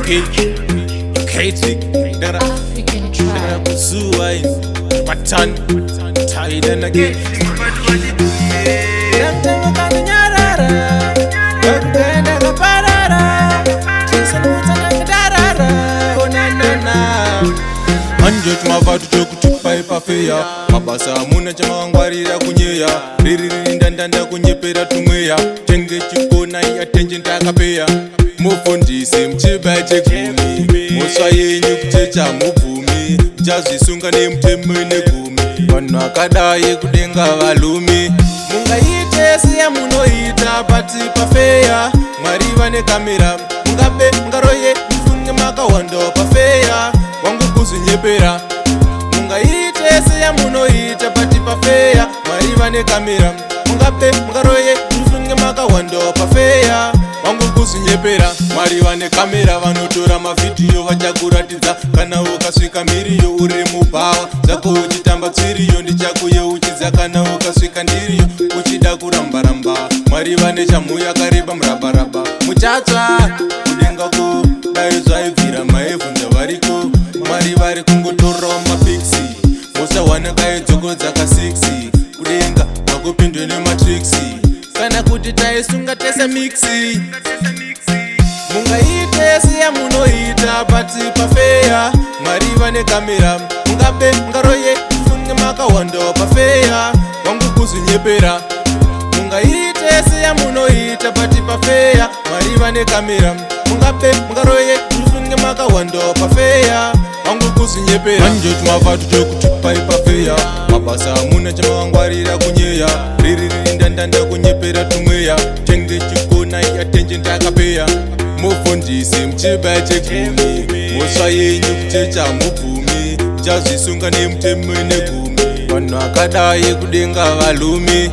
Katie, dara kusuwa matan tidan again. Dan tawakal nyarara, bagenda kaparara, chisaluta ndarara, onanana. Anjo tumavatu chokutupa ipafeya, mabasa amuna chamawangwarira kunyeya, ririri ndandanda kunyepera tumweya, tenge chikona yatenje ndakapeya. Mufundisi mchiba chekumi, muswa yenyu kuchecha mubvumi, mchazvisunga nemutemo negumi, vanhu vakadai kudenga valumi. Mungaite seya munoita pati pafeya, Mwari vane kamera, mungabe mungaroye mufunge makawanda pafeya, wangu kuzinyepera. Mungaite seya munoita pati pafeya, Mwari vane kamera, mungabe mungaroye mufunge makawanda pafeya, wangu kuzinyepera. Mwari vane kamera vanotora mavhidhiyo vachakuratidza, kana ukasvika miriyo uri mubhawa zako uchitamba tsiriyo, ndichakuyeuchidza kana ukasvika ndiriyo uchida kurambaramba. Mwari vane chamu yakareba murabaraba, muchatsva kudengako dai zvaibvira maibvunza variko. Mwari vari kungotorawo mapiksi, musawana kaidzoko dzaka 6 kudenga vakupindwe nematriksi, kana kuti taisunga tese miksi. Mungaite seya munoita pati pafeya, Mwari vane kamera, mungabe mungaroye mufunge makawanda pafeya, wangu kuzinyepera. Mungaite seya munoita pati pafeya, Mwari vane kamera, mungabe mungaroye mufunge makawanda pafeya, wangu kuzinyepera. Anjo tumavatu chokutupa ipafeya, mabasa amuna chamawangwarira kunyeya, ririri ndandanda kunyepera tumweya, tenge chikona yatenje ndakapeya. Mufundisi mchiba chekumi, muswa yenyu kuchecha mubvumi, mchazvisunga nemutemo negumi, vanhu vakadai kudenga valumi.